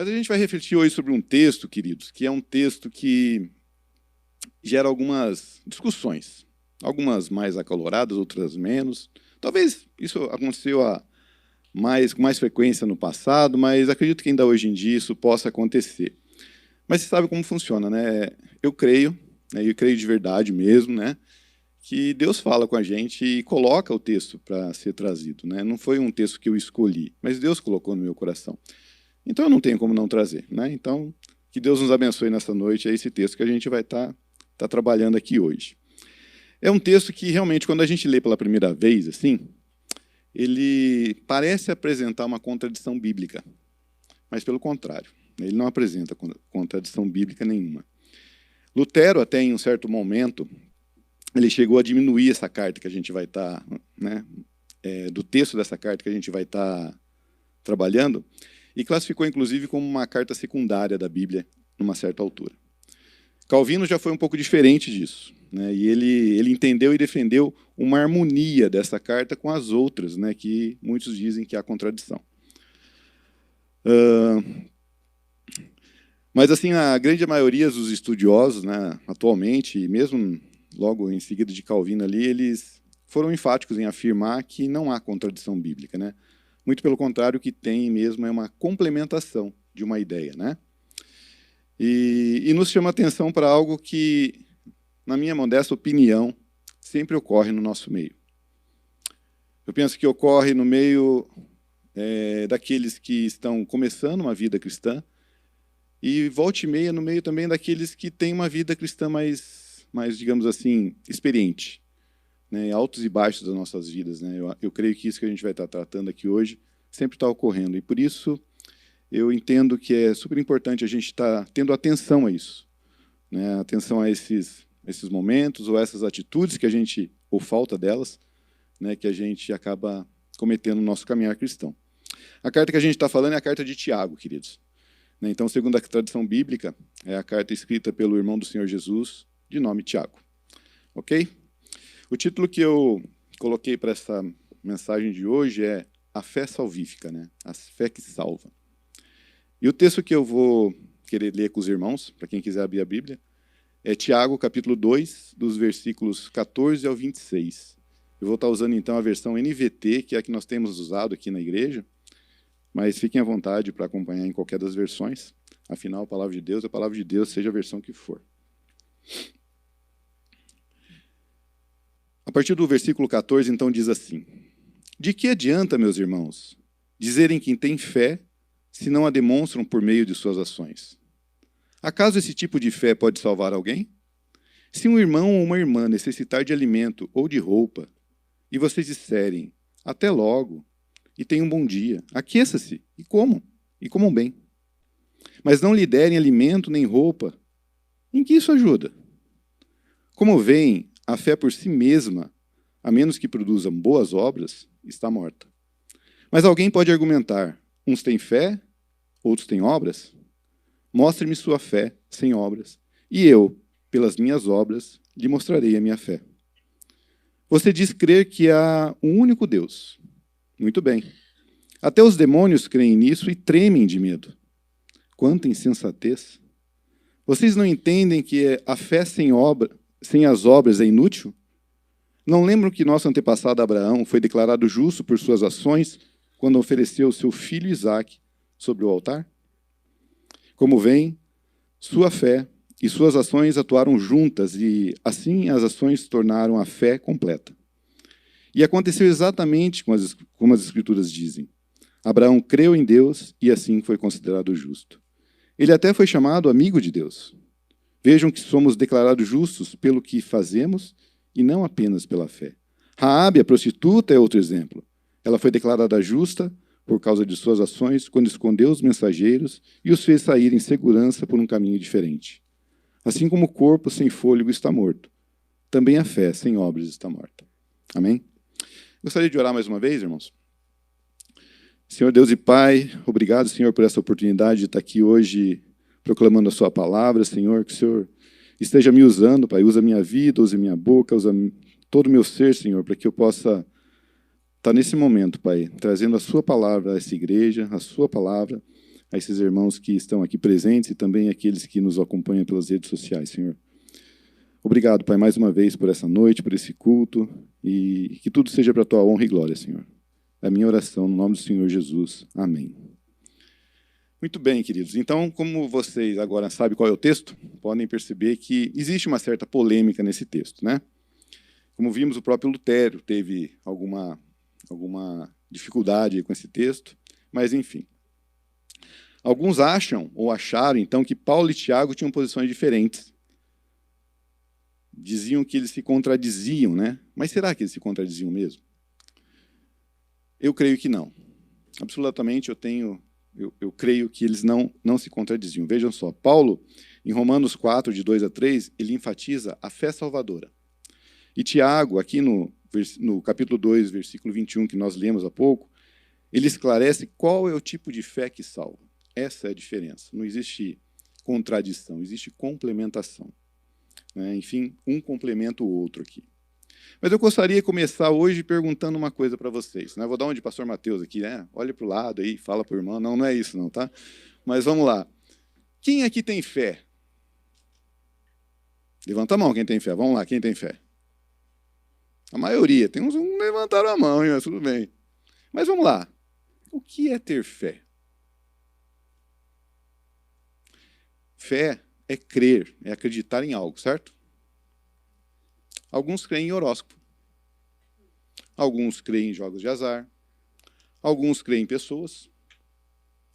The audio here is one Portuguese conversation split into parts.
Mas a gente vai refletir hoje sobre um texto, queridos, que é um texto que gera algumas discussões. Algumas mais acaloradas, outras menos. Talvez isso aconteceu com mais frequência no passado, mas acredito que ainda hoje em dia isso possa acontecer. Mas você sabe como funciona, né? Eu creio de verdade mesmo, né? Que Deus fala com a gente e coloca o texto para ser trazido, né? Não foi um texto que eu escolhi, mas Deus colocou no meu coração. Então eu não tenho como não trazer, né? Então que Deus nos abençoe nessa noite, é esse texto que a gente vai estar trabalhando aqui hoje. É um texto que realmente, quando a gente lê pela primeira vez, assim, ele parece apresentar uma contradição bíblica, mas pelo contrário, ele não apresenta contradição bíblica nenhuma. Lutero, até em um certo momento, ele chegou a diminuir essa carta que a gente vai estar, né, do texto dessa carta que a gente vai estar trabalhando, e classificou, inclusive, como uma carta secundária da Bíblia, numa certa altura. Calvino já foi um pouco diferente disso, né, e ele entendeu e defendeu uma harmonia dessa carta com as outras, né, que muitos dizem que há contradição. Mas, assim, a grande maioria dos estudiosos, né, atualmente, e mesmo logo em seguida de Calvino ali, eles foram enfáticos em afirmar que não há contradição bíblica, né? Muito pelo contrário, o que tem mesmo é uma complementação de uma ideia, né? E nos chama atenção para algo que, na minha modesta opinião, sempre ocorre no nosso meio. Eu penso que ocorre no meio daqueles que estão começando uma vida cristã e, volta e meia, no meio também daqueles que têm uma vida cristã mais, digamos assim, experiente, né? Altos e baixos das nossas vidas, né? Eu creio que isso que a gente vai estar tratando aqui hoje sempre está ocorrendo. E, por isso, eu entendo que é super importante a gente estar tendo atenção a isso, né? Atenção a esses momentos ou essas atitudes que a gente, ou falta delas, né, que a gente acaba cometendo no nosso caminhar cristão. A carta que a gente está falando é a carta de Tiago, queridos. Então, segundo a tradição bíblica, é a carta escrita pelo irmão do Senhor Jesus, de nome Tiago. Ok? O título que eu coloquei para essa mensagem de hoje é A Fé Salvífica, né? A Fé que Salva. E o texto que eu vou querer ler com os irmãos, para quem quiser abrir a Bíblia, é Tiago, capítulo 2, dos versículos 14 ao 26. Eu vou estar usando, então, a versão NVT, que é a que nós temos usado aqui na igreja, mas fiquem à vontade para acompanhar em qualquer das versões. Afinal, a palavra de Deus, seja a versão que for. A partir do versículo 14, então, diz assim: De que adianta, meus irmãos, dizerem que têm fé, se não a demonstram por meio de suas ações? Acaso esse tipo de fé pode salvar alguém? Se um irmão ou uma irmã necessitar de alimento ou de roupa, e vocês disserem, até logo, e tenham um bom dia, aqueça-se, e comam bem. Mas não lhe derem alimento nem roupa, em que isso ajuda? Como veem, a fé por si mesma, a menos que produza boas obras, está morta. Mas alguém pode argumentar, uns têm fé, outros têm obras? Mostre-me sua fé sem obras, e eu, pelas minhas obras, lhe mostrarei a minha fé. Você diz crer que há um único Deus. Muito bem. Até os demônios creem nisso e tremem de medo. Quanta insensatez! Vocês não entendem que a fé sem as obras é inútil? Não lembram que nosso antepassado Abraão foi declarado justo por suas ações quando ofereceu seu filho Isaque sobre o altar? Como veem, sua fé e suas ações atuaram juntas e, assim, as ações tornaram a fé completa. E aconteceu exatamente como as Escrituras dizem. Abraão creu em Deus e, assim, foi considerado justo. Ele até foi chamado amigo de Deus. Vejam que somos declarados justos pelo que fazemos e não apenas pela fé. Raabe, a prostituta, é outro exemplo. Ela foi declarada justa por causa de suas ações quando escondeu os mensageiros e os fez sair em segurança por um caminho diferente. Assim como o corpo sem fôlego está morto, também a fé sem obras está morta. Amém? Gostaria de orar mais uma vez, irmãos? Senhor Deus e Pai, obrigado, Senhor, por essa oportunidade de estar aqui hoje proclamando a sua palavra, Senhor, que o Senhor esteja me usando, Pai, usa minha vida, usa minha boca, usa todo o meu ser, Senhor, para que eu possa estar nesse momento, Pai, trazendo a sua palavra a essa igreja, a sua palavra, a esses irmãos que estão aqui presentes e também aqueles que nos acompanham pelas redes sociais, Senhor. Obrigado, Pai, mais uma vez por essa noite, por esse culto, e que tudo seja para a tua honra e glória, Senhor. É a minha oração, no nome do Senhor Jesus. Amém. Muito bem, queridos. Então, como vocês agora sabem qual é o texto, podem perceber que existe uma certa polêmica nesse texto, né? Como vimos, o próprio Lutero teve alguma dificuldade com esse texto, mas, enfim. Alguns acham, ou acharam, então, que Paulo e Tiago tinham posições diferentes. Diziam que eles se contradiziam, né? Mas será que eles se contradiziam mesmo? Eu creio que não. Absolutamente, eu creio que eles não se contradiziam. Vejam só, Paulo, em Romanos 4, de 2 a 3, ele enfatiza a fé salvadora. E Tiago, aqui no capítulo 2, versículo 21, que nós lemos há pouco, ele esclarece qual é o tipo de fé que salva. Essa é a diferença. Não existe contradição, existe complementação. Enfim, um complementa o outro aqui. Mas eu gostaria de começar hoje perguntando uma coisa para vocês. Vou dar uma de pastor Mateus aqui, né? Olha para o lado aí, fala para o irmão. Não é isso não, tá? Mas vamos lá. Quem aqui tem fé? Levanta a mão quem tem fé. Vamos lá, quem tem fé? A maioria. Tem uns que não levantaram a mão, mas tudo bem. Mas vamos lá. O que é ter fé? Fé é crer, é acreditar em algo, certo? Alguns creem em horóscopo. Alguns creem em jogos de azar. Alguns creem em pessoas,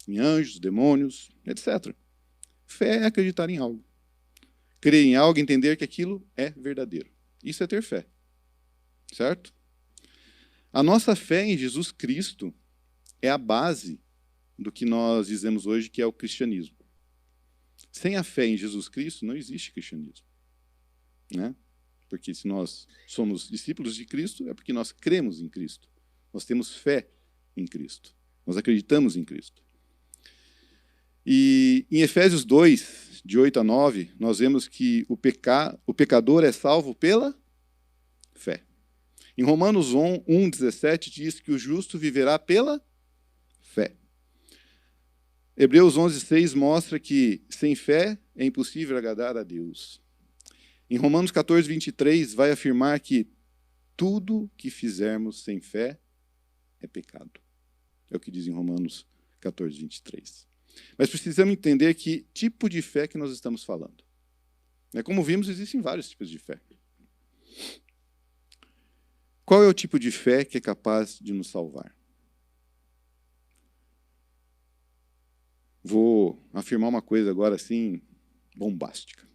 em anjos, demônios, etc. Fé é acreditar em algo. Crer em algo, entender que aquilo é verdadeiro. Isso é ter fé. Certo? A nossa fé em Jesus Cristo é a base do que nós dizemos hoje que é o cristianismo. Sem a fé em Jesus Cristo, não existe cristianismo. Né? Porque se nós somos discípulos de Cristo, é porque nós cremos em Cristo. Nós temos fé em Cristo. Nós acreditamos em Cristo. E em Efésios 2, de 8 a 9, nós vemos que o pecador é salvo pela fé. Em Romanos 1, 17, diz que o justo viverá pela fé. Hebreus 11, 6 mostra que sem fé é impossível agradar a Deus. Em Romanos 14, 23, vai afirmar que tudo que fizermos sem fé é pecado. É o que diz em Romanos 14, 23. Mas precisamos entender que tipo de fé que nós estamos falando. Como vimos, existem vários tipos de fé. Qual é o tipo de fé que é capaz de nos salvar? Vou afirmar uma coisa agora assim, bombástica.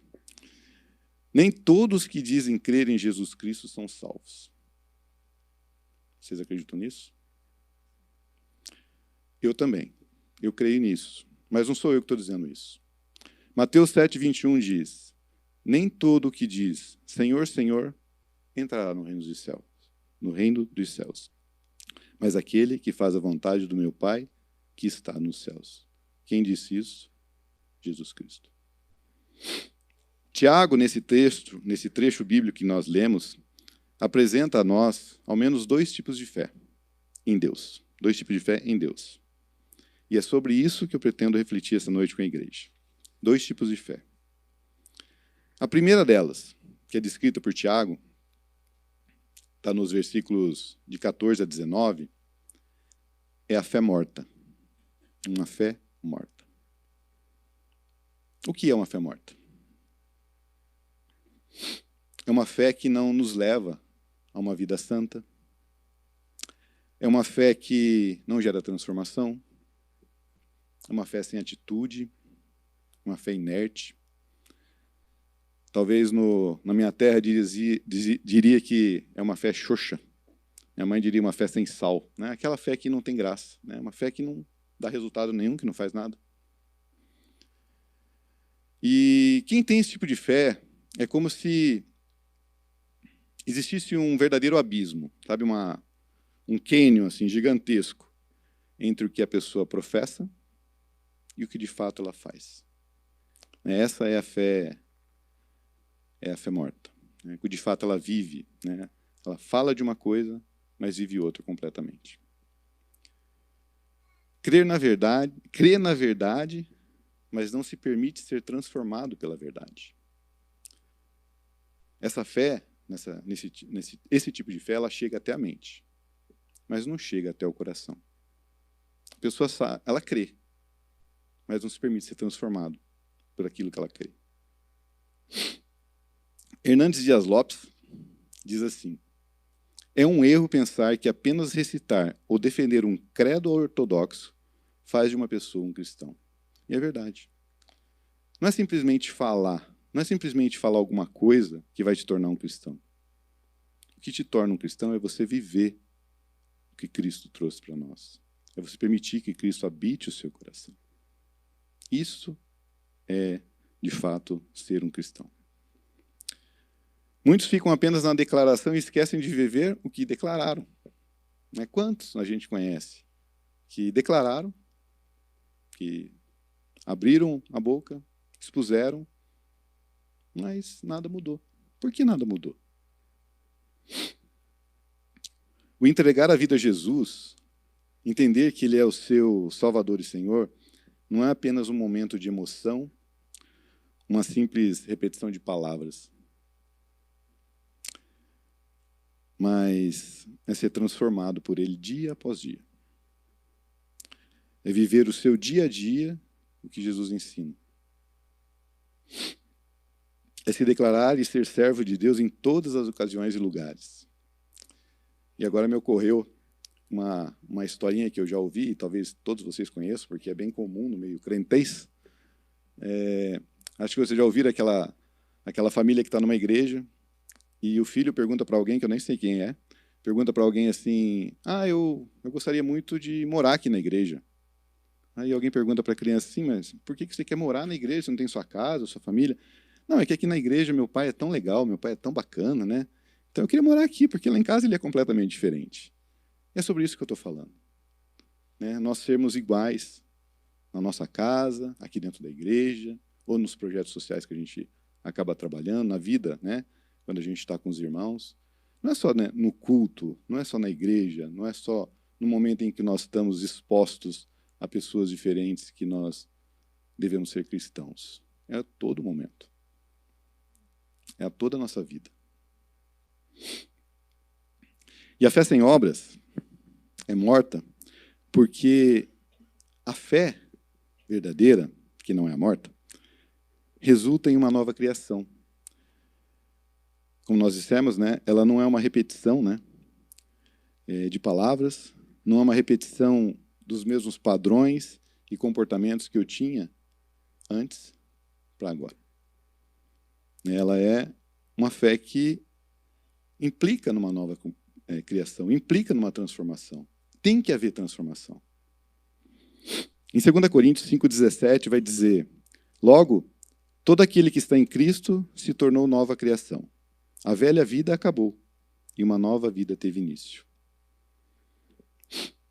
Nem todos que dizem crer em Jesus Cristo são salvos. Vocês acreditam nisso? Eu também. Eu creio nisso. Mas não sou eu que estou dizendo isso. Mateus 7, 21 diz: nem todo o que diz Senhor, Senhor, entrará no reino dos céus. No reino dos céus. Mas aquele que faz a vontade do meu Pai, que está nos céus. Quem disse isso? Jesus Cristo. Tiago, nesse trecho bíblico que nós lemos, apresenta a nós ao menos dois tipos de fé em Deus. Dois tipos de fé em Deus. E é sobre isso que eu pretendo refletir essa noite com a igreja. Dois tipos de fé. A primeira delas, que é descrita por Tiago, está nos versículos de 14 a 19, é a fé morta. Uma fé morta. O que é uma fé morta? É uma fé que não nos leva a uma vida santa. É uma fé que não gera transformação. É uma fé sem atitude. Uma fé inerte. Talvez na minha terra diria que é uma fé xoxa. Minha mãe diria uma fé sem sal. Aquela fé que não tem graça. Uma fé que não dá resultado nenhum, que não faz nada. E quem tem esse tipo de fé é como se existisse um verdadeiro abismo, sabe, um cânion assim, gigantesco entre o que a pessoa professa e o que de fato ela faz. Essa é a fé morta. Que de fato ela vive. Ela fala de uma coisa, mas vive outra completamente. crê na verdade, mas não se permite ser transformado pela verdade. Essa fé, esse tipo de fé, ela chega até a mente, mas não chega até o coração. A pessoa ela crê, mas não se permite ser transformado por aquilo que ela crê. Hernandes Dias Lopes diz assim: é um erro pensar que apenas recitar ou defender um credo ortodoxo faz de uma pessoa um cristão. E é verdade. Não é simplesmente falar alguma coisa que vai te tornar um cristão. O que te torna um cristão é você viver o que Cristo trouxe para nós. É você permitir que Cristo habite o seu coração. Isso é, de fato, ser um cristão. Muitos ficam apenas na declaração e esquecem de viver o que declararam. Quantos a gente conhece que declararam, que abriram a boca, expuseram, mas nada mudou. Por que nada mudou? O entregar a vida a Jesus, entender que Ele é o seu Salvador e Senhor, não é apenas um momento de emoção, uma simples repetição de palavras, mas é ser transformado por Ele dia após dia. É viver o seu dia a dia, o que Jesus ensina. É se declarar e ser servo de Deus em todas as ocasiões e lugares. E agora me ocorreu uma historinha que eu já ouvi, e talvez todos vocês conheçam, porque é bem comum no meio crentez. Acho que vocês já ouviram aquela família que está numa igreja, e o filho pergunta para alguém, que eu nem sei quem é, pergunta para alguém assim: eu gostaria muito de morar aqui na igreja. Aí alguém pergunta para a criança assim: mas por que você quer morar na igreja? Você não tem sua casa, sua família? Não, é que aqui na igreja meu pai é tão legal, meu pai é tão bacana, né? Então eu queria morar aqui, porque lá em casa ele é completamente diferente. E é sobre isso que eu estou falando. Nós sermos iguais na nossa casa, aqui dentro da igreja, ou nos projetos sociais que a gente acaba trabalhando, na vida, quando a gente está com os irmãos. Não é só no culto, não é só na igreja, não é só no momento em que nós estamos expostos a pessoas diferentes que nós devemos ser cristãos. É a todo momento. É a toda a nossa vida. E a fé sem obras é morta porque a fé verdadeira, que não é morta, resulta em uma nova criação. Como nós dissemos, ela não é uma repetição de palavras, não é uma repetição dos mesmos padrões e comportamentos que eu tinha antes para agora. Ela é uma fé que implica numa nova criação, implica numa transformação. Tem que haver transformação. Em 2 Coríntios 5,17 vai dizer: logo, todo aquele que está em Cristo se tornou nova criação. A velha vida acabou e uma nova vida teve início.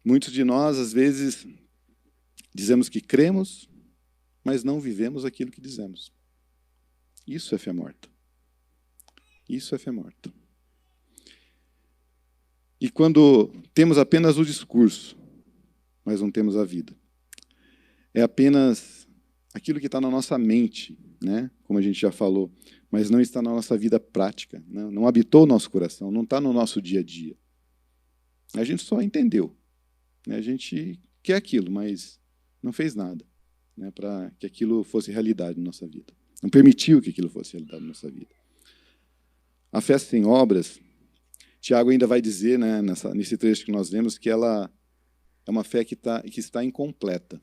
Muitos de nós, às vezes, dizemos que cremos, mas não vivemos aquilo que dizemos. Isso é fé morta. Isso é fé morta. E quando temos apenas o discurso, mas não temos a vida, é apenas aquilo que está na nossa mente, como a gente já falou, mas não está na nossa vida prática, não habitou o nosso coração, não está no nosso dia a dia. A gente só entendeu. A gente quer aquilo, mas não fez nada para que aquilo fosse realidade na nossa vida. Não permitiu que aquilo fosse realidade na nossa vida. A fé sem obras, Tiago ainda vai dizer, nesse trecho que nós lemos, que ela é uma fé que está incompleta.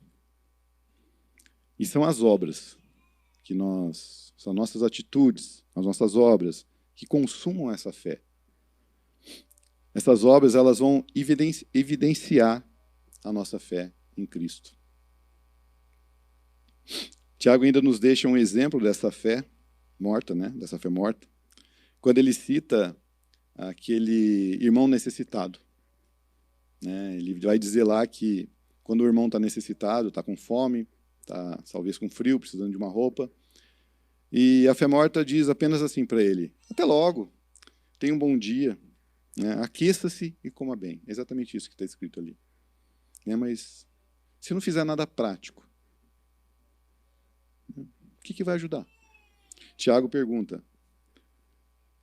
E são as obras, são nossas atitudes, as nossas obras, que consumam essa fé. Essas obras elas vão evidenciar a nossa fé em Cristo. Tiago ainda nos deixa um exemplo dessa fé morta, dessa fé morta, quando ele cita aquele irmão necessitado. Ele vai dizer lá que quando o irmão está necessitado, está com fome, está talvez com frio, precisando de uma roupa, e a fé morta diz apenas assim para ele: até logo, tenha um bom dia, aqueça-se e coma bem. É exatamente isso que está escrito ali. Mas se não fizer nada prático? O que vai ajudar? Tiago pergunta,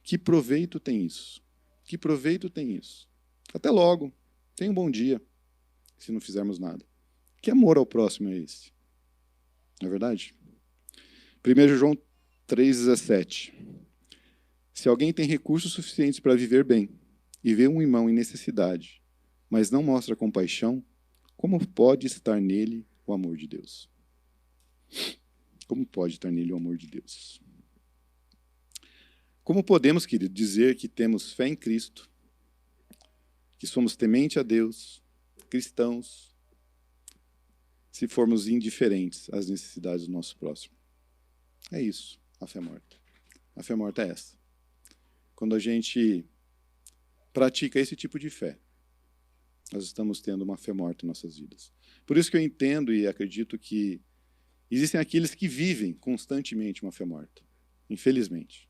que proveito tem isso? Que proveito tem isso? Até logo, tenha um bom dia, se não fizermos nada. Que amor ao próximo é esse? Não é verdade? 1 João 3,17. Se alguém tem recursos suficientes para viver bem e vê um irmão em necessidade, mas não mostra compaixão, como pode estar nele o amor de Deus? Como pode estar nele o amor de Deus? Como podemos, querido, dizer que temos fé em Cristo, que somos temente a Deus, cristãos, se formos indiferentes às necessidades do nosso próximo? É isso, a fé morta. A fé morta é essa. Quando a gente pratica esse tipo de fé, nós estamos tendo uma fé morta em nossas vidas. Por isso que eu entendo e acredito que existem aqueles que vivem constantemente uma fé morta, infelizmente.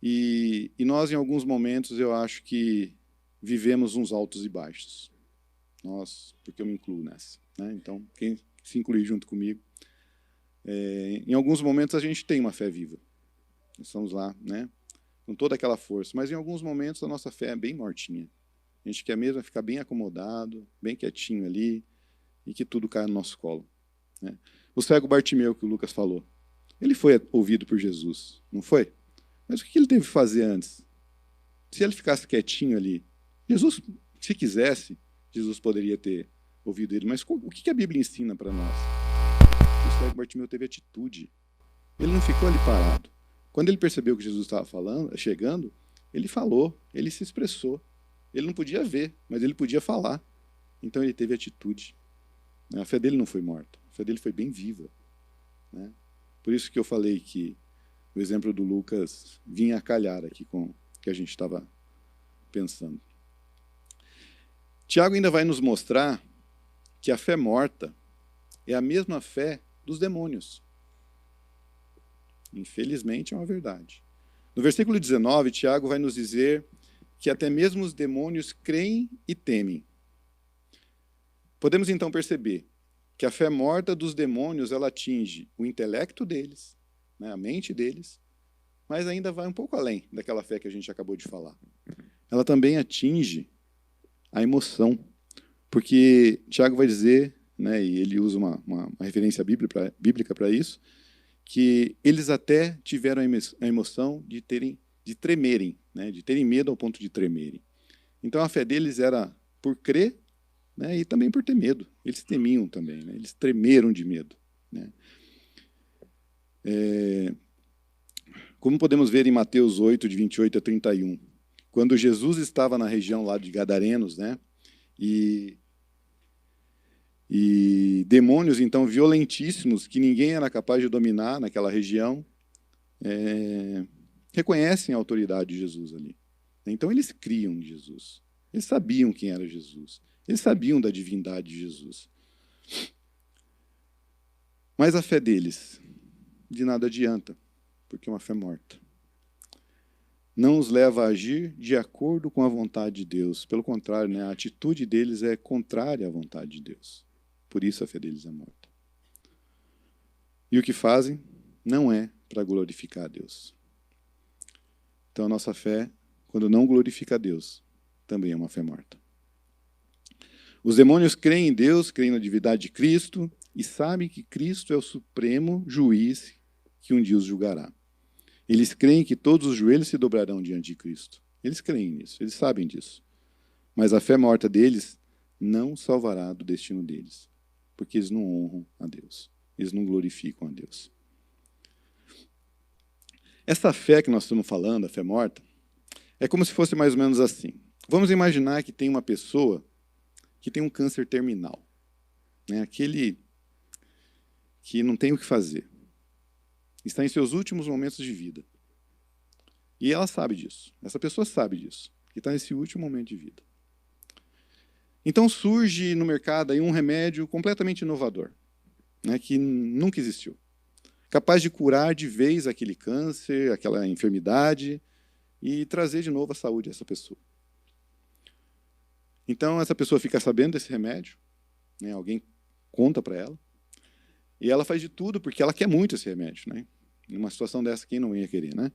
E nós, em alguns momentos, eu acho que vivemos uns altos e baixos. Nós, porque eu me incluo nessa. Né? Então, quem se incluir junto comigo, em alguns momentos a gente tem uma fé viva. Nós estamos lá, né, com toda aquela força. Mas em alguns momentos a nossa fé é bem mortinha. A gente quer mesmo ficar bem acomodado, bem quietinho ali, e que tudo caia no nosso colo. Né? O cego Bartimeu, que o Lucas falou, ele foi ouvido por Jesus, não foi? Mas o que ele teve que fazer antes? Se ele ficasse quietinho ali, Jesus, se quisesse, Jesus poderia ter ouvido ele. Mas o que a Bíblia ensina para nós? O cego Bartimeu teve atitude. Ele não ficou ali parado. Quando ele percebeu que Jesus estava chegando, ele falou, ele se expressou. Ele não podia ver, mas ele podia falar. Então ele teve atitude. A fé dele não foi morta. A fé dele foi bem viva. Né? Por isso que eu falei que o exemplo do Lucas vinha a calhar aqui com o que a gente estava pensando. Tiago ainda vai nos mostrar que a fé morta é a mesma fé dos demônios. Infelizmente é uma verdade. No versículo 19, Tiago vai nos dizer que até mesmo os demônios creem e temem. Podemos então perceber que a fé morta dos demônios ela atinge o intelecto deles, né, a mente deles, mas ainda vai um pouco além daquela fé que a gente acabou de falar. Ela também atinge a emoção, porque Tiago vai dizer, né, e ele usa uma referência bíblica para isso, que eles até tiveram a emoção de tremerem, né, de terem medo ao ponto de tremerem. Então a fé deles era por crer, né, e também por ter medo. Eles temiam também, né, eles tremeram de medo. Né. Como podemos ver em Mateus 8, de 28 a 31, quando Jesus estava na região lá de Gadarenos, né, e demônios, então, violentíssimos, que ninguém era capaz de dominar naquela região, reconhecem a autoridade de Jesus ali. Então, eles criam em Jesus. Eles sabiam quem era Jesus. Eles sabiam da divindade de Jesus. Mas a fé deles, de nada adianta, porque é uma fé morta. Não os leva a agir de acordo com a vontade de Deus. Pelo contrário, né, a atitude deles é contrária à vontade de Deus. Por isso a fé deles é morta. E o que fazem não é para glorificar a Deus. Então a nossa fé, quando não glorifica a Deus, também é uma fé morta. Os demônios creem em Deus, creem na divindade de Cristo e sabem que Cristo é o supremo juiz que um dia os julgará. Eles creem que todos os joelhos se dobrarão diante de Cristo. Eles creem nisso, eles sabem disso. Mas a fé morta deles não salvará do destino deles, porque eles não honram a Deus, eles não glorificam a Deus. Essa fé que nós estamos falando, a fé morta, é como se fosse mais ou menos assim. Vamos imaginar que tem uma pessoa que tem um câncer terminal, né? Aquele que não tem o que fazer. Está em seus últimos momentos de vida. E ela sabe disso. Essa pessoa sabe disso, que está nesse último momento de vida. Então surge no mercado aí um remédio completamente inovador, né, que nunca existiu. Capaz de curar de vez aquele câncer, aquela enfermidade, e trazer de novo a saúde a essa pessoa. Então essa pessoa fica sabendo desse remédio, né? Alguém conta para ela, e ela faz de tudo porque ela quer muito esse remédio, né? Numa situação dessa, quem não ia querer, né?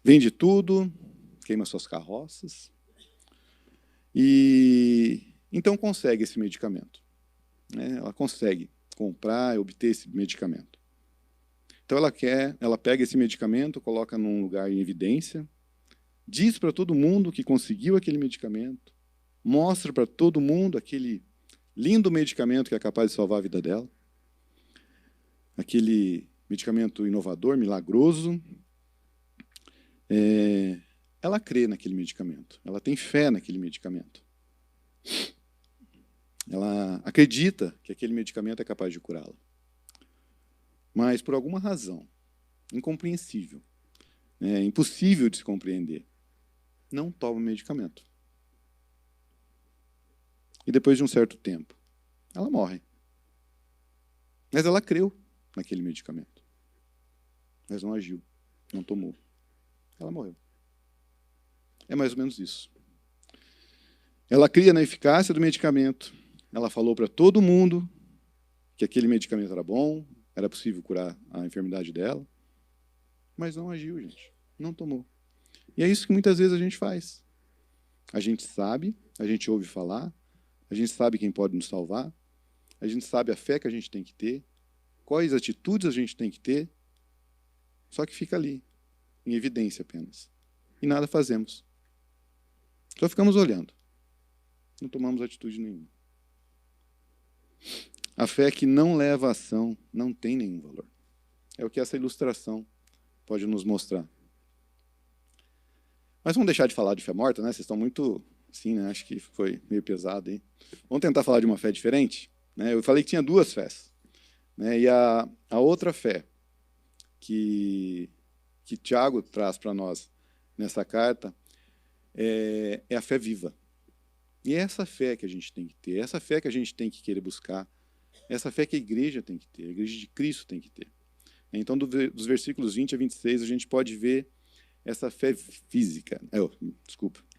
Vende tudo, queima suas carroças, e então consegue esse medicamento, né? Ela consegue comprar e obter esse medicamento. Então ela pega esse medicamento, coloca num lugar em evidência, diz para todo mundo que conseguiu aquele medicamento, mostra para todo mundo aquele lindo medicamento que é capaz de salvar a vida dela, aquele medicamento inovador, milagroso. Ela crê naquele medicamento, ela tem fé naquele medicamento. Ela acredita que aquele medicamento é capaz de curá-la. Mas, por alguma razão incompreensível, impossível de se compreender, não toma o medicamento. E depois de um certo tempo, ela morre. Mas ela creu naquele medicamento. Mas não agiu, não tomou. Ela morreu. É mais ou menos isso. Ela cria na eficácia do medicamento. Ela falou para todo mundo que aquele medicamento era bom, era possível curar a enfermidade dela, mas não agiu, gente. Não tomou. E é isso que muitas vezes a gente faz. A gente sabe, a gente ouve falar, a gente sabe quem pode nos salvar, a gente sabe a fé que a gente tem que ter, quais atitudes a gente tem que ter, só que fica ali, em evidência apenas. E nada fazemos. Só ficamos olhando. Não tomamos atitude nenhuma. A fé que não leva à ação não tem nenhum valor. É o que essa ilustração pode nos mostrar. Mas vamos deixar de falar de fé morta, né? Vocês estão muito, assim, né? Acho que foi meio pesado aí. Vamos tentar falar de uma fé diferente, né? Eu falei que tinha duas fés, né? E a outra fé que Tiago traz para nós nessa carta é a fé viva. E é essa fé que a gente tem que ter, é essa fé que a gente tem que querer buscar, é essa fé que a igreja tem que ter, a igreja de Cristo tem que ter. Então, dos versículos 20 a 26, a gente pode ver essa fé física.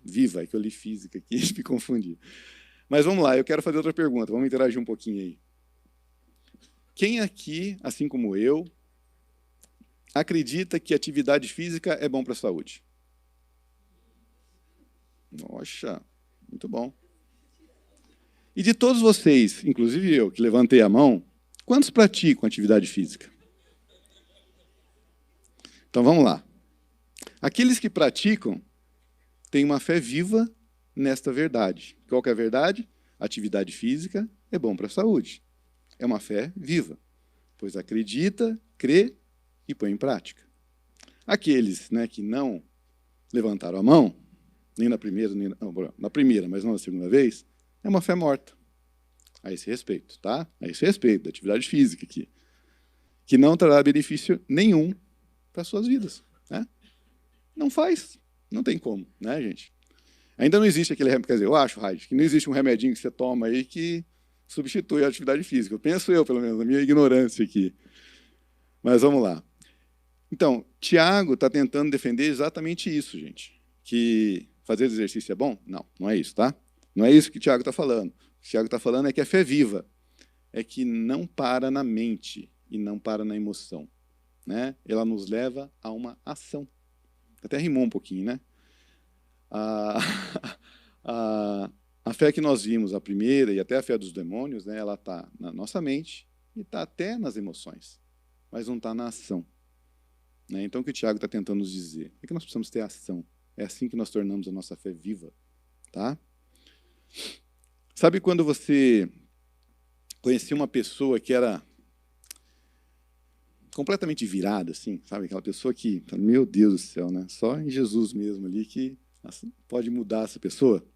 Viva, é que eu li física aqui e me confundi. Mas vamos lá, eu quero fazer outra pergunta, vamos interagir um pouquinho aí. Quem aqui, assim como eu, acredita que atividade física é bom para a saúde? Nossa, muito bom. E de todos vocês, inclusive eu, que levantei a mão, quantos praticam atividade física? Então vamos lá. Aqueles que praticam têm uma fé viva nesta verdade. Qual que é a verdade? Atividade física é bom para a saúde. É uma fé viva, pois acredita, crê e põe em prática. Aqueles, que não levantaram a mão, nem na primeira, na primeira, mas não na segunda vez, é uma fé morta. A esse respeito, tá? A esse respeito da atividade física aqui, que não trará benefício nenhum para as suas vidas, né? Não faz, não tem como, né, gente? Ainda não existe aquele remédio, quer dizer, eu acho, Raid, que não existe um remedinho que você toma aí que substitui a atividade física. Eu penso pelo menos, na minha ignorância aqui. Mas vamos lá. Então, Tiago está tentando defender exatamente isso, gente. Que fazer exercício é bom? Não, não é isso, tá? Não é isso que Tiago está falando. O que Tiago está falando é que a fé viva é que não para na mente e não para na emoção, né? Ela nos leva a uma ação. Até rimou um pouquinho, né? A fé que nós vimos, a primeira e até a fé dos demônios, né, ela está na nossa mente e está até nas emoções, mas não está na ação. Né? Então, o que o Tiago está tentando nos dizer é que nós precisamos ter ação. É assim que nós tornamos a nossa fé viva. Tá? Sabe quando você conhecia uma pessoa que era completamente virada, assim, sabe? Aquela pessoa que, meu Deus do céu, né? Só em Jesus mesmo ali que pode mudar essa pessoa.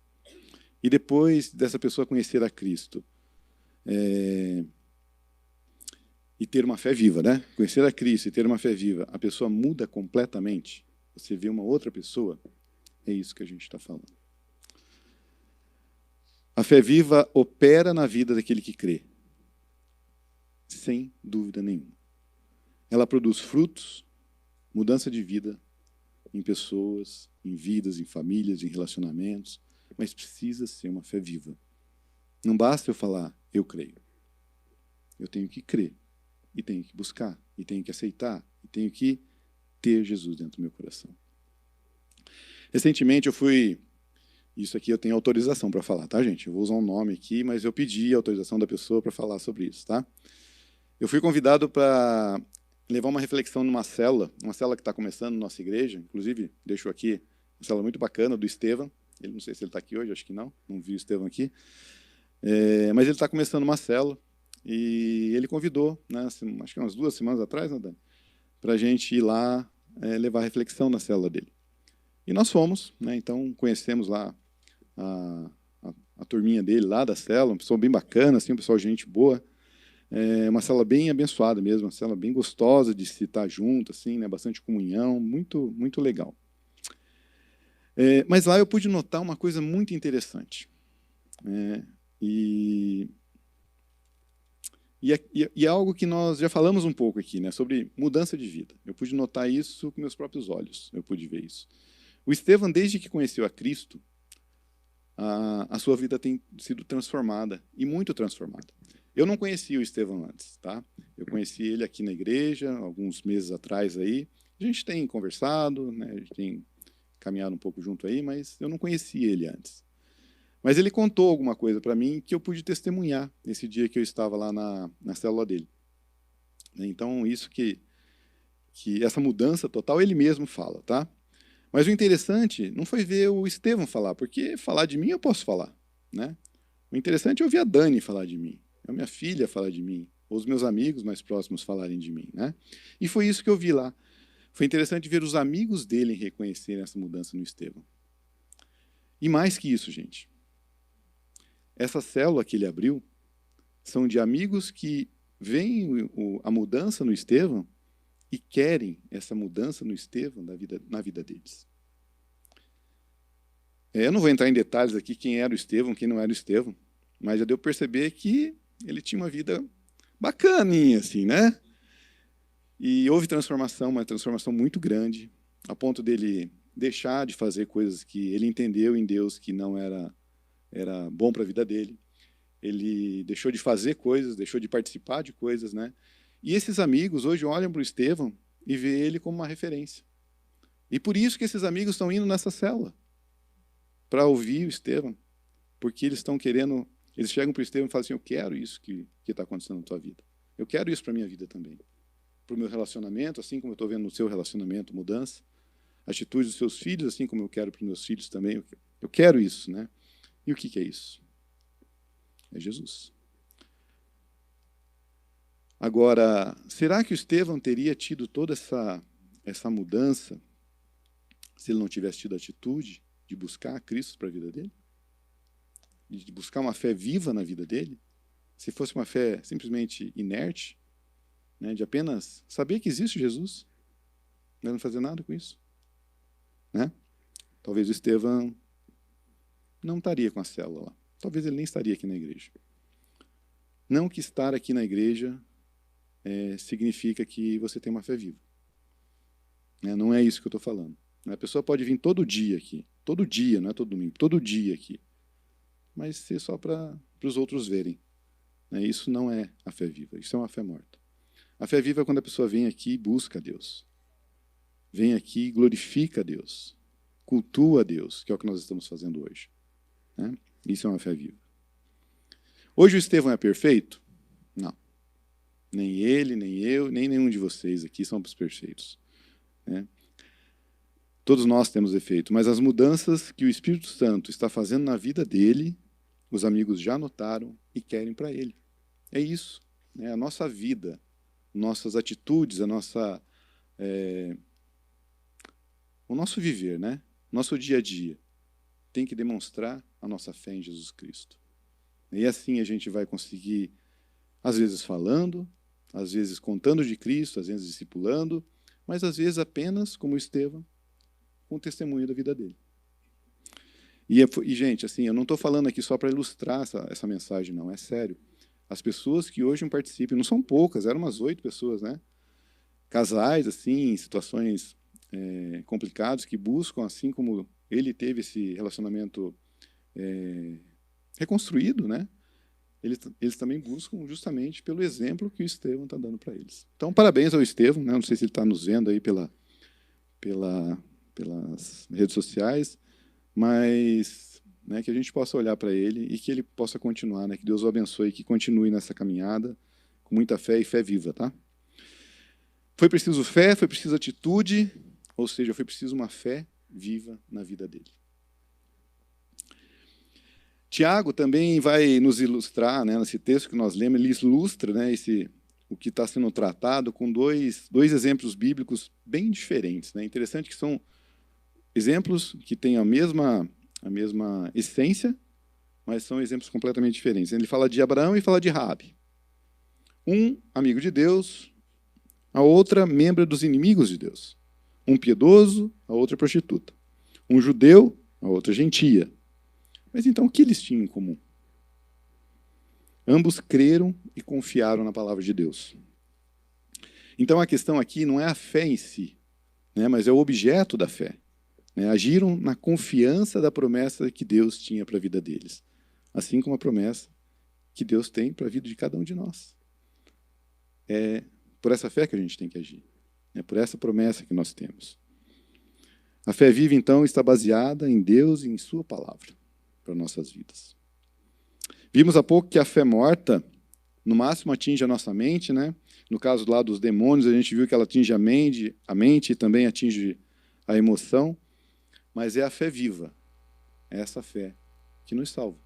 E depois dessa pessoa conhecer a Cristo e ter uma fé viva, né? Conhecer a Cristo e ter uma fé viva, a pessoa muda completamente. Você vê uma outra pessoa, é isso que a gente está falando. A fé viva opera na vida daquele que crê, sem dúvida nenhuma. Ela produz frutos, mudança de vida em pessoas, em vidas, em famílias, em relacionamentos, mas precisa ser uma fé viva. Não basta eu falar eu creio. Eu tenho que crer, e tenho que buscar, e tenho que aceitar, e tenho que ter Jesus dentro do meu coração. Recentemente eu fui... Isso aqui eu tenho autorização para falar, tá, gente? Eu vou usar um nome aqui, mas eu pedi a autorização da pessoa para falar sobre isso, tá? Eu fui convidado para levar uma reflexão numa célula que está começando na nossa igreja. Inclusive, deixo aqui uma célula muito bacana do Estevam. Ele, não sei se ele está aqui hoje, acho que não vi o Estevam aqui. Mas ele está começando uma célula e ele convidou, né, acho que umas 2 semanas atrás, né, Dani, para a gente ir lá levar reflexão na célula dele. E nós fomos, né, então conhecemos lá a turminha dele lá da célula, um pessoal bem bacana, assim, um pessoal gente boa. Uma célula bem abençoada mesmo, uma célula bem gostosa de se estar junto, assim, né, bastante comunhão, muito, muito legal. Mas lá eu pude notar uma coisa muito interessante. E é algo que nós já falamos um pouco aqui, né, sobre mudança de vida. Eu pude notar isso com meus próprios olhos, eu pude ver isso. O Estevam, desde que conheceu a Cristo, a sua vida tem sido transformada, e muito transformada. Eu não conhecia o Estevam antes, tá? Eu conheci ele aqui na igreja, alguns meses atrás aí. A gente tem conversado, né, a gente tem caminhado um pouco junto aí, mas eu não conhecia ele antes. Mas ele contou alguma coisa para mim que eu pude testemunhar nesse dia que eu estava lá na célula dele. Então, isso que essa mudança total, ele mesmo fala, tá? Mas o interessante não foi ver o Estevam falar, porque falar de mim eu posso falar, né? O interessante é ouvir a Dani falar de mim, a minha filha falar de mim, ou os meus amigos mais próximos falarem de mim, né? E foi isso que eu vi lá. Foi interessante ver os amigos dele reconhecerem essa mudança no Estevam. E mais que isso, gente. Essa célula que ele abriu são de amigos que veem a mudança no Estevam e querem essa mudança no Estevam na vida deles. Eu não vou entrar em detalhes aqui quem era o Estevam, quem não era o Estevam, mas já deu para perceber que ele tinha uma vida bacaninha, assim, né? E houve transformação, uma transformação muito grande, a ponto dele deixar de fazer coisas que ele entendeu em Deus que não era bom para a vida dele. Ele deixou de fazer coisas, deixou de participar de coisas, né? E esses amigos hoje olham para o Estevam e vê ele como uma referência. E por isso que esses amigos estão indo nessa célula, para ouvir o Estevam, porque eles estão querendo, eles chegam para o Estevam e falam assim, eu quero isso que está acontecendo na tua vida. Eu quero isso para a minha vida também. Para o meu relacionamento, assim como eu estou vendo no seu relacionamento, mudança. Atitude dos seus filhos, assim como eu quero para os meus filhos também. Eu quero isso, né? E o que é isso? É Jesus. Agora, será que o Estevam teria tido toda essa mudança se ele não tivesse tido a atitude de buscar a Cristo para a vida dele? De buscar uma fé viva na vida dele? Se fosse uma fé simplesmente inerte, né, de apenas saber que existe Jesus, mas não fazer nada com isso, né? Talvez o Estevam não estaria com a célula lá. Talvez ele nem estaria aqui na igreja. Não que estar aqui na igreja significa que você tem uma fé viva. Não é isso que eu estou falando. A pessoa pode vir todo dia aqui, todo dia, não é todo domingo, todo dia aqui, mas ser só para os outros verem. Isso não é a fé viva, isso é uma fé morta. A fé viva é quando a pessoa vem aqui e busca a Deus. Vem aqui e glorifica a Deus. Cultua a Deus, que é o que nós estamos fazendo hoje. Isso é uma fé viva. Hoje o Estevam é perfeito? Não. Nem ele, nem eu, nem nenhum de vocês aqui somos perfeitos. Todos nós temos defeito, mas as mudanças que o Espírito Santo está fazendo na vida dele, os amigos já notaram e querem para ele. É isso. A nossa vida, nossas atitudes, o nosso viver, nosso dia a dia, tem que demonstrar a nossa fé em Jesus Cristo. E assim a gente vai conseguir, às vezes falando, às vezes contando de Cristo, às vezes discipulando, mas às vezes apenas, como Estevam, com o testemunho da vida dele. E gente, assim, eu não estou falando aqui só para ilustrar essa mensagem, não, é sério. As pessoas que hoje participam, não são poucas, eram umas 8 pessoas, Casais, assim, em situações complicadas, que buscam, assim como ele teve esse relacionamento reconstruído, eles também buscam justamente pelo exemplo que o Estevão está dando para eles. Então, parabéns ao Estevão, né? Não sei se ele está nos vendo aí pelas redes sociais, mas né, que a gente possa olhar para ele e que ele possa continuar, né? Que Deus o abençoe e que continue nessa caminhada com muita fé e fé viva, tá? Foi preciso fé, foi preciso atitude, ou seja, foi preciso uma fé viva na vida dele. Tiago também vai nos ilustrar, né, nesse texto que nós lemos, ele ilustra, né, o que está sendo tratado com dois exemplos bíblicos bem diferentes. Né? Interessante que são exemplos que têm a mesma essência, mas são exemplos completamente diferentes. Ele fala de Abraão e fala de Raabe. Um amigo de Deus, a outra membro dos inimigos de Deus. Um piedoso, a outra prostituta. Um judeu, a outra gentia. Mas então o que eles tinham em comum? Ambos creram e confiaram na palavra de Deus. Então a questão aqui não é a fé em si, né, mas é o objeto da fé. Né, agiram na confiança da promessa que Deus tinha para a vida deles, assim como a promessa que Deus tem para a vida de cada um de nós. É por essa fé que a gente tem que agir. É por essa promessa que nós temos. A fé viva, então, está baseada em Deus e em sua palavra para nossas vidas. Vimos há pouco que a fé morta, no máximo, atinge a nossa mente, né? No caso lá dos demônios, a gente viu que ela atinge a mente e também atinge a emoção, mas é a fé viva, é essa fé que nos salva.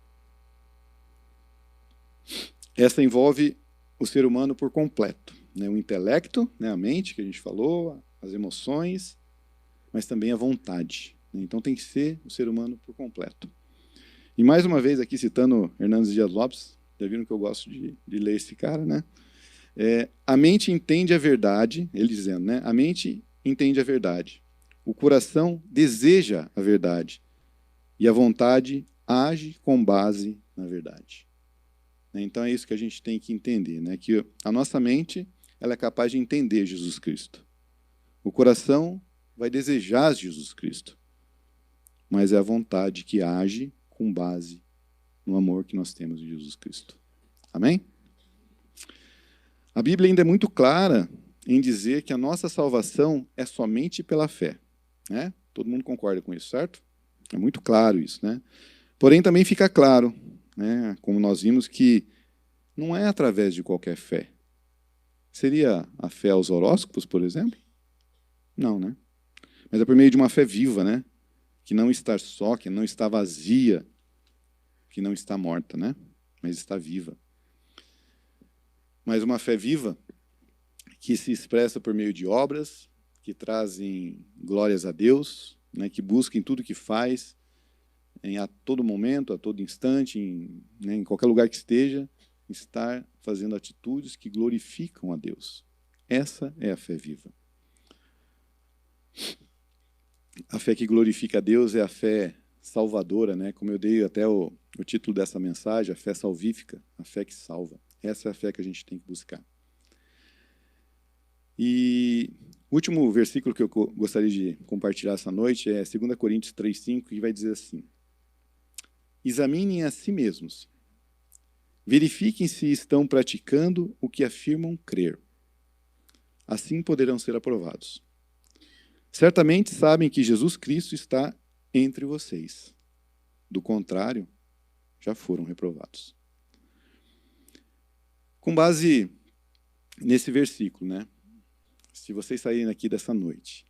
Essa envolve o ser humano por completo, né? O intelecto, né? A mente, que a gente falou, as emoções, mas também a vontade. Né? Então tem que ser o ser humano por completo. E mais uma vez aqui citando Hernandes Dias Lopes, já viram que eu gosto de ler esse cara, né? A mente entende a verdade, ele dizendo, né? A mente entende a verdade. O coração deseja a verdade. E a vontade age com base na verdade. Então é isso que a gente tem que entender, né? Que a nossa mente ela é capaz de entender Jesus Cristo. O coração vai desejar Jesus Cristo. Mas é a vontade que age com base no amor que nós temos em Jesus Cristo. Amém? A Bíblia ainda é muito clara em dizer que a nossa salvação é somente pela fé. Né? Todo mundo concorda com isso, certo? É muito claro isso. Né? Porém, também fica claro, né, como nós vimos, que não é através de qualquer fé. Seria a fé aos horóscopos, por exemplo? Não, né? Mas é por meio de uma fé viva, né? Que não está só, que não está vazia, que não está morta, né? Mas está viva. Mas uma fé viva que se expressa por meio de obras, que trazem glórias a Deus, né? Que busca em tudo que faz, a todo momento, a todo instante, em qualquer lugar que esteja, estar fazendo atitudes que glorificam a Deus. Essa é a fé viva. A fé que glorifica a Deus é a fé salvadora, né? Como eu dei até o título dessa mensagem, a fé salvífica, a fé que salva. Essa é a fé que a gente tem que buscar. E o último versículo que eu gostaria de compartilhar essa noite é 2 Coríntios 3,5, que vai dizer assim: examinem a si mesmos, verifiquem se estão praticando o que afirmam crer. Assim poderão ser aprovados. Certamente sabem que Jesus Cristo está entre vocês. Do contrário, já foram reprovados. Com base nesse versículo, né? Se vocês saírem aqui dessa noite,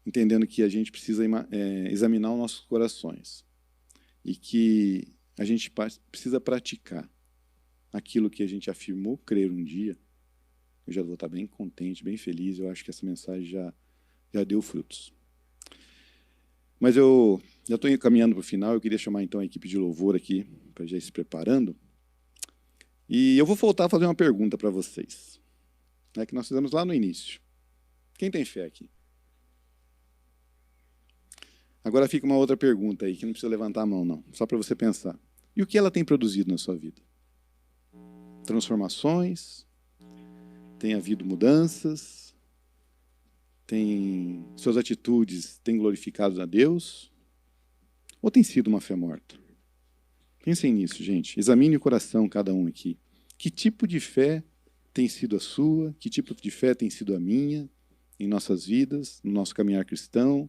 entendendo que a gente precisa examinar os nossos corações e que a gente precisa praticar aquilo que a gente afirmou crer um dia, eu já vou estar bem contente, bem feliz. Eu acho que essa mensagem já deu frutos. Mas eu já estou caminhando para o final. Eu queria chamar então a equipe de louvor aqui para já ir se preparando. E eu vou voltar a fazer uma pergunta para vocês, né, que nós fizemos lá no início. Quem tem fé aqui? Agora fica uma outra pergunta aí, que não precisa levantar a mão, não. Só para você pensar. E o que ela tem produzido na sua vida? Transformações? Tem havido mudanças? Suas atitudes têm glorificado a Deus? Ou tem sido uma fé morta? Pensem nisso, gente. Examine o coração, cada um aqui. Que tipo de fé tem sido a sua? Que tipo de fé tem sido a minha em nossas vidas, no nosso caminhar cristão,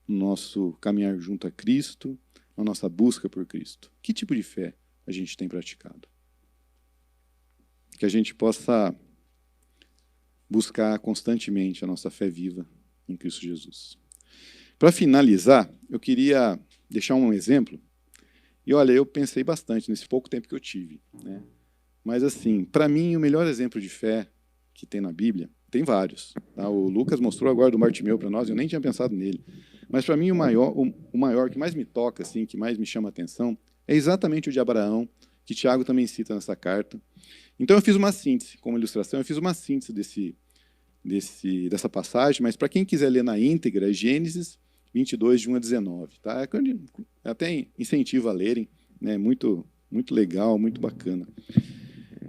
no nosso caminhar junto a Cristo, na nossa busca por Cristo? Que tipo de fé a gente tem praticado? Que a gente possa buscar constantemente a nossa fé viva em Cristo Jesus. Para finalizar, eu queria deixar um exemplo. E olha, eu pensei bastante nesse pouco tempo que eu tive, né? Mas assim, para mim, o melhor exemplo de fé que tem na Bíblia, tem vários. Tá? O Lucas mostrou agora do Bartimeu para nós, eu nem tinha pensado nele. Mas para mim o maior que mais me toca, assim, que mais me chama a atenção, é exatamente o de Abraão, que Tiago também cita nessa carta. Então eu fiz uma síntese, como ilustração, eu fiz uma síntese dessa passagem, mas para quem quiser ler na íntegra, é Gênesis 22, de 1 a 19. Tá? Eu até incentivo a lerem, né? Muito, muito legal, muito bacana.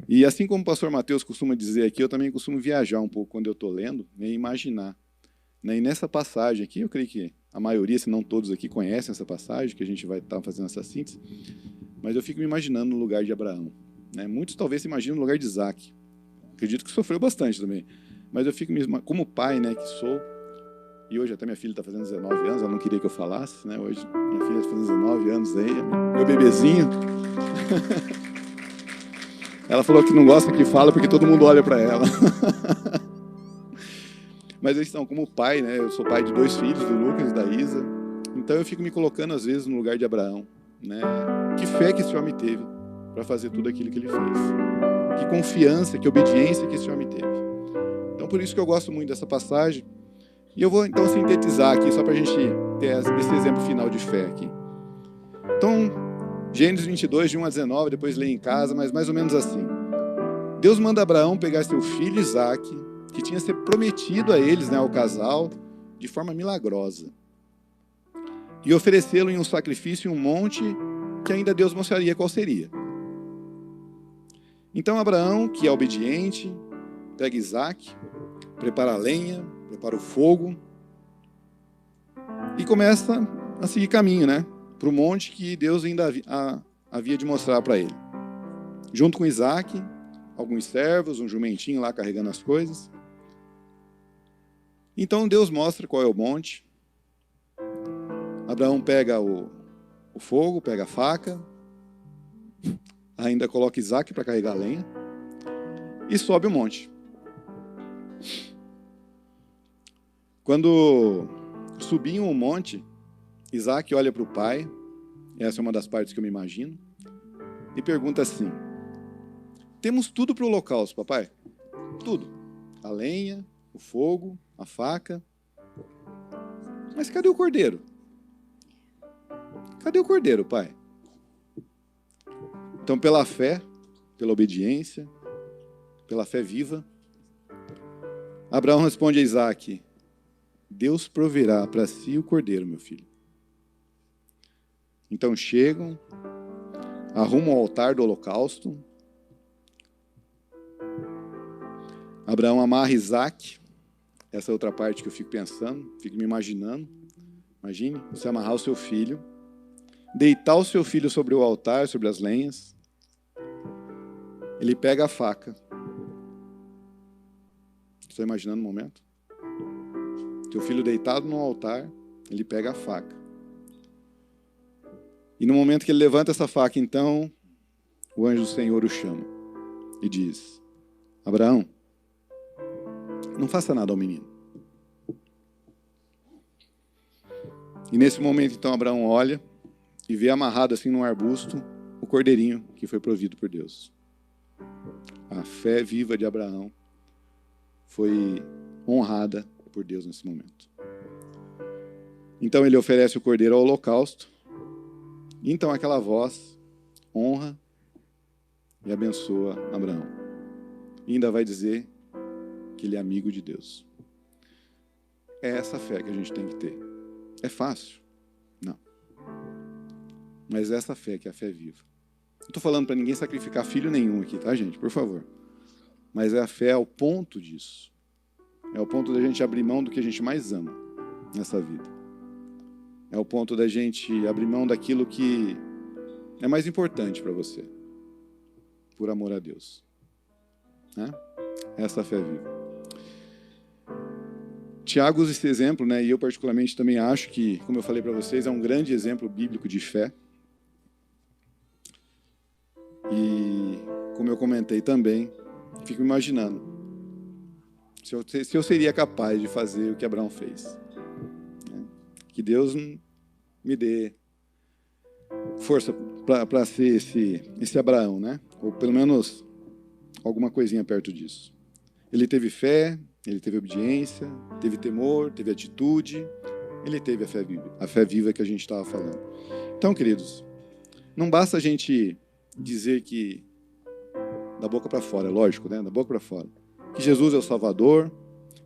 E assim como o pastor Mateus costuma dizer aqui, eu também costumo viajar um pouco quando eu estou lendo, né, e imaginar. Né? E nessa passagem aqui, eu creio que a maioria, se não todos aqui, conhecem essa passagem, que a gente vai estar fazendo essa síntese, mas eu fico me imaginando no lugar de Abraão. Né? Muitos talvez se imaginam no lugar de Isaac. Acredito que sofreu bastante também. Mas eu fico, como pai, né, que sou, e hoje até minha filha está fazendo 19 anos, ela não queria que eu falasse, né? Hoje minha filha está fazendo 19 anos aí, meu bebezinho. Ela falou que não gosta que fala porque todo mundo olha para ela. Mas eles estão como pai, né? Eu sou pai de 2 filhos, do Lucas e da Isa. Então eu fico me colocando às vezes no lugar de Abraão, né? Que fé que esse homem teve para fazer tudo aquilo que ele fez. Que confiança, que obediência que esse homem teve. Então por isso que eu gosto muito dessa passagem. E eu vou então sintetizar aqui só para a gente ter esse exemplo final de fé aqui. Então Gênesis 22, de 1 a 19, depois leia em casa, mas mais ou menos assim. Deus manda Abraão pegar seu filho Isaque, que tinha sido prometido a eles, né, ao casal, de forma milagrosa, e oferecê-lo em um sacrifício em um monte que ainda Deus mostraria qual seria. Então Abraão, que é obediente, pega Isaque, prepara a lenha, prepara o fogo, e começa a seguir caminho, né? Para o monte que Deus ainda havia de mostrar para ele. Junto com Isaque, alguns servos, um jumentinho lá carregando as coisas. Então Deus mostra qual é o monte. Abraão pega o fogo, pega a faca, ainda coloca Isaque para carregar a lenha e sobe o monte. Quando subiam o monte, Isaque olha para o pai, essa é uma das partes que eu me imagino, e pergunta assim: temos tudo para o holocausto, papai? Tudo. A lenha, o fogo, a faca. Mas cadê o cordeiro? Cadê o cordeiro, pai? Então, pela fé, pela obediência, pela fé viva, Abraão responde a Isaque: Deus proverá para si o cordeiro, meu filho. Então chegam, arrumam o altar do holocausto. Abraão amarra Isaque. Essa é outra parte que eu fico pensando, fico me imaginando. Imagine você amarrar o seu filho, deitar o seu filho sobre o altar, sobre as lenhas. Ele pega a faca. Estou imaginando um momento? Seu filho deitado no altar, ele pega a faca. E no momento que ele levanta essa faca, então, o anjo do Senhor o chama e diz: Abraão, não faça nada ao menino. E nesse momento, então, Abraão olha e vê amarrado assim num arbusto o cordeirinho que foi provido por Deus. A fé viva de Abraão foi honrada por Deus nesse momento. Então ele oferece o cordeiro ao holocausto. Então aquela voz honra e abençoa Abraão. E ainda vai dizer que ele é amigo de Deus. É essa fé que a gente tem que ter. É fácil? Não. Mas é essa fé que é a fé viva. Não estou falando para ninguém sacrificar filho nenhum aqui, tá, gente? Por favor. Mas é a fé ao ponto disso. É o ponto da gente abrir mão do que a gente mais ama nessa vida. É o ponto da gente abrir mão daquilo que é mais importante para você, por amor a Deus, né? Essa fé viva. Tiago usa esse exemplo, né? E eu particularmente também acho que, como eu falei para vocês, é um grande exemplo bíblico de fé. E, como eu comentei também, fico imaginando se eu seria capaz de fazer o que Abraão fez. Que Deus me dê força para ser esse Abraão, né? Ou pelo menos alguma coisinha perto disso. Ele teve fé, ele teve obediência, teve temor, teve atitude, ele teve a fé viva que a gente estava falando. Então, queridos, não basta a gente dizer que, da boca para fora, é lógico, né? Da boca para fora, que Jesus é o Salvador.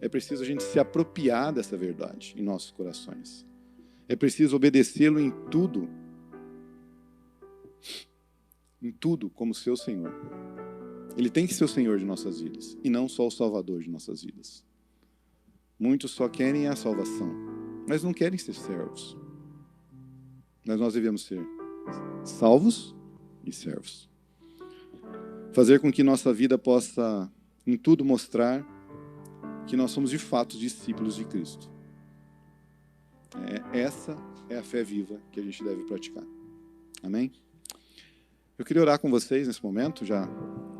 É preciso a gente se apropriar dessa verdade em nossos corações. É preciso obedecê-lo em tudo como seu Senhor. Ele tem que ser o Senhor de nossas vidas, e não só o Salvador de nossas vidas. Muitos só querem a salvação, mas não querem ser servos. Mas nós devemos ser salvos e servos. Fazer com que nossa vida possa, em tudo, mostrar que nós somos de fato discípulos de Cristo. Essa é a fé viva que a gente deve praticar. Amém? Eu queria orar com vocês nesse momento, já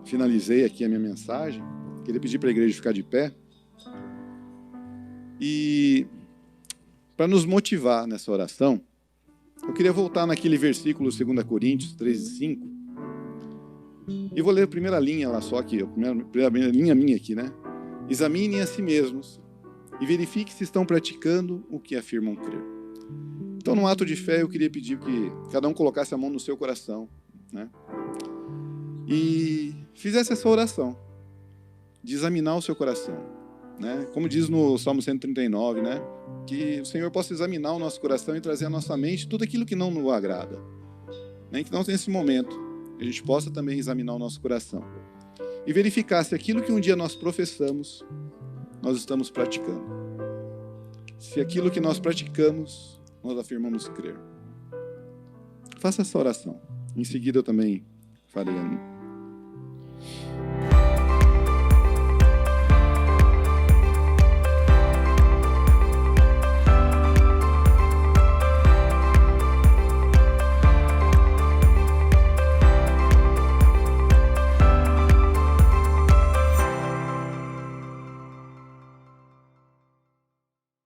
finalizei aqui a minha mensagem. Queria pedir para a igreja ficar de pé. E para nos motivar nessa oração, eu queria voltar naquele versículo 2 Coríntios 13:5. E vou ler a primeira linha lá só aqui, a primeira linha minha aqui, né? Examinem a si mesmos e verifiquem se estão praticando o que afirmam crer. Então, no ato de fé, eu queria pedir que cada um colocasse a mão no seu coração, né? E fizesse essa oração de examinar o seu coração, né? Como diz no Salmo 139, né? Que o Senhor possa examinar o nosso coração e trazer à nossa mente tudo aquilo que não nos agrada, né? Que não nesse momento a gente possa também examinar o nosso coração e verificar se aquilo que um dia nós professamos, nós estamos praticando. Se aquilo que nós praticamos, nós afirmamos crer. Faça essa oração. Em seguida eu também farei a minha.